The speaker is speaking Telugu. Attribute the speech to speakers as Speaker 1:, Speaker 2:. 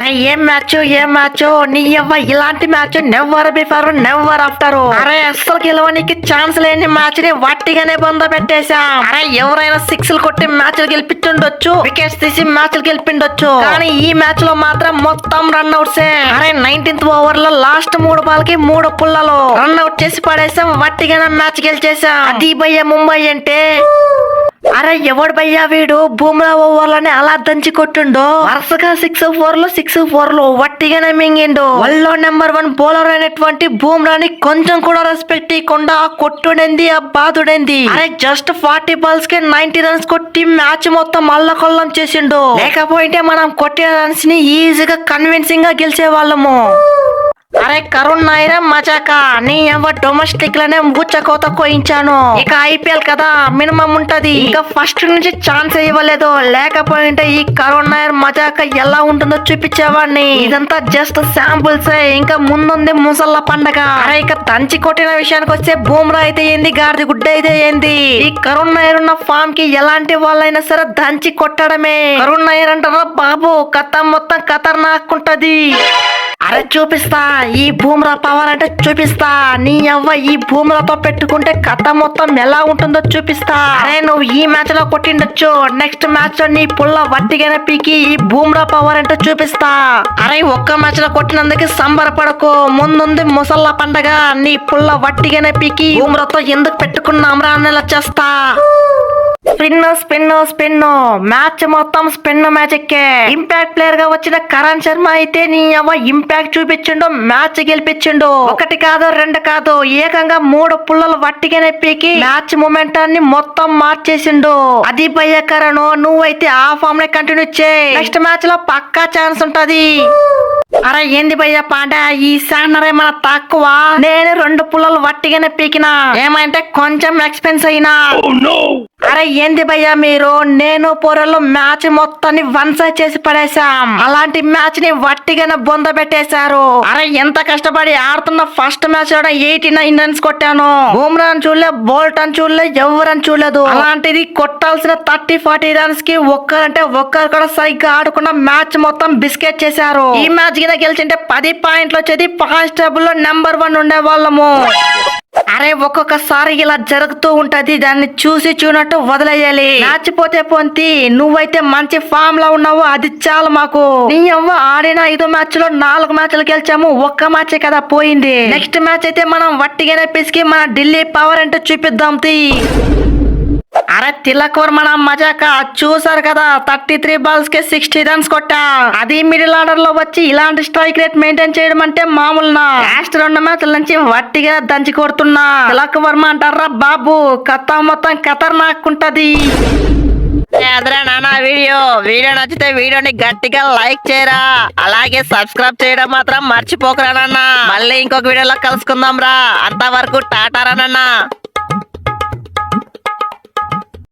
Speaker 1: అరే ఏం మ్యాచ్ నీ అవ్వ ఇలాంటి match never before never after. అరే అస్సలు గెలవడానికి ఛాన్స్ లేని మ్యాచ్ ని వట్టిగానే బొంద పెట్టేశాం. అరే ఎవరైనా సిక్స్లు కొట్టి మ్యాచ్లు గెలిపించుండొచ్చు, వికెట్స్ తీసి మ్యాచ్లు గెలిపిండొచ్చు, కానీ ఈ మ్యాచ్ లో మాత్రం మొత్తం రన్అట్స్. అరే 19th ఓవర్ లో లాస్ట్ 3 బాల్ కి 3 పుల్లలో రన్అట్ చేసి పడేసాం, వట్టిగానే మ్యాచ్ గెలిచేసాం. అది భయ్య ముంబై అంటే. అరే ఎవడు భయ్యా వీడు బూమ్రా ఓవర్లని అలా దంచి కొట్టుండో, వరుసగా 6 4 వట్టిగానే మింగిండు. వరల్డ్ నెంబర్ 1 బౌలర్ అయినటువంటి బూమ్రాని కొంచెం కూడా రెస్పెక్ట్ ఇవ్వకుండా కొట్టుడేంది, ఆ బాధుడేంది. అరే జస్ట్ 40 బాల్స్ కి 90 రన్స్ కొట్టి మ్యాచ్ మొత్తం అల్లకొల్లం చేసిండు. లేకపోతే మనం కొట్టిన రన్స్ ని ఈజీగా కన్విన్సింగ్ గా గెలిచే వాళ్ళము. అరే కరుణ్ నాయర్ మజాకా నీ ఎవ డొమెస్టిక్ లోనే ఊచకోత కోయించాను. ఇక ఐపీఎల్ కదా మినిమం ఉంటది. ఇక ఫస్ట్ నుంచి ఛాన్స్ ఇవ్వలేదు, లేకపోయింటే ఈ కరుణ్ నాయర్ మజాకా ఎలా ఉంటుందో చూపించేవాడిని. ఇదంతా జస్ట్ శాంపుల్స్, ఇంకా ముందుంది ముసళ్ళ పండగ. అరే ఇక దంచి కొట్టిన విషయానికి వస్తే బూమ్రా అయితే ఏంది, గాడిది గుడ్డ అయితే ఏంది, ఈ కరుణ్ నాయర్ ఉన్న ఫామ్ కి ఎలాంటి వాళ్ళైనా సరే దంచి కొట్టడమే. కరుణ్ నాయర్ అంటారా బాబు, కథ మొత్తం ఖతర్నాకుంటది. అరే చూపిస్తా ఈ బూమ్రా పవర్ అంటే చూపిస్తా. నీ అవ్వ ఈ బూమ్రాతో పెట్టుకుంటే కథ మొత్తం ఎలా ఉంటుందో చూపిస్తా. అరే నువ్వు ఈ మ్యాచ్ లో కొట్టిండొచ్చు, నెక్స్ట్ మ్యాచ్ లో నీ పుల్ల వట్టిగానే పీకి ఈ బూమ్రా పవర్ అంటే చూపిస్తా. అరే ఒక్క మ్యాచ్ లో కొట్టినందుకు సంబరపడకు, ముందుంది ముసళ్ళ పండగ. నీ పుల్ల వట్టిగానే పీకి బూమ్రాతో ఎందుకు పెట్టుకున్నాంరా అని చేస్తా. స్పిన్ మ్యాచ్ మొత్తం స్పిన్ మ్యాచ్ ఎక్కే. ఇంపాక్ట్ ప్లేయర్ గా వచ్చిన కరణ్ శర్మ అయితే నీ అవ్వ ఇంపాక్ట్ చూపించిండు, మ్యాచ్ గెలిపించిండు. 1 కాదు 2 కాదు, ఏకంగా 3 పుల్లలు వట్టిగానే పీకి మ్యాచ్ మొమెంటాన్ని మొత్తం మార్చేసిండు. అది భయ్య కరణ్, నువ్వైతే ఆ ఫామ్ ని కంటిన్యూ చేయి, నెక్స్ట్ మ్యాచ్ లో పక్కా ఛాన్స్ ఉంటది. అరే ఏంది భయ్య పాండా ఈ సానర్ ఏమన్నా తక్కువ, నేను 2 పుల్లలు వట్టిగానే పీకినా, ఏమంటే కొంచెం ఎక్స్పెన్స్ అయినా. అరే ఏంది భయ్యా మీరు, నేను పోరల్లో మ్యాచ్ మొత్తాన్ని వన్ సైడ్ చేసి పడేశాం, అలాంటి మ్యాచ్ ని వట్టిగానే బొంద పెట్టేశారు. అరే ఎంత కష్టపడి ఆడుతున్న ఫస్ట్ మ్యాచ్ 89 రన్స్ కొట్టాను. బూమ్రా అని చూడలే, బోల్ట్ అని చూడలే, ఎవరని చూడలేదు. అలాంటిది కొట్టాల్సిన 30-40 రన్స్ కి ఒక్కరంటే ఒక్కరు కూడా సరిగ్గా ఆడకుండా మ్యాచ్ మొత్తం బిస్కెట్ చేశారు. ఈ మ్యాచ్ కింద గెలిచింటే 10 పాయింట్లు వచ్చేది, కానిస్టేబుల్ లో నెంబర్ 1 ఉండే వాళ్ళము. అరే ఒక్కొక్కసారి ఇలా జరుగుతూ ఉంటది, దాన్ని చూసి చూనట్టు వదిలేయాలి. నాచిపోతే పొంతి, నువ్వైతే మంచి ఫామ్ లో ఉన్నావు, అది చాలు మాకు. నీ అవ్వ ఆడిన 5 మ్యాచ్ లో 4 మ్యాచ్లు గెలిచాము, 1 మ్యాచ్ కదా పోయింది. నెక్స్ట్ మ్యాచ్ అయితే మనం వట్టిగానే పిసికి మన ఢిల్లీ పవర్ అంటే చూపిద్దాం తీ. అరే తిలక్ వర్మ మజాక చూసారు కదా, 33 బాల్స్ కి 60 రన్స్ కొట్టా. అది మిడిల్ ఆర్డర్ లో వచ్చి ఇలాంటి స్ట్రైక్ రేట్ మెయింటైన్ చేయడం అంటే మామూలునా? లాస్ట్ 2 మ్యాచ్ల నుంచి వట్టిగా దంచి కొడుతున్నా. తిలక్ వర్మ అంటారా బాబు, కథ మొత్తం ఖతర్నాకుంటది. అదరా నాన్న వీడియో నచ్చితే వీడియోని గట్టిగా లైక్ చేయరా, అలాగే సబ్స్క్రైబ్ చేయడం మాత్రం మర్చిపోకరా నాన్న. మళ్ళీ ఇంకొక వీడియోలో కలుసుకుందాం రా, అంతవరకు టాటారా నాన్న.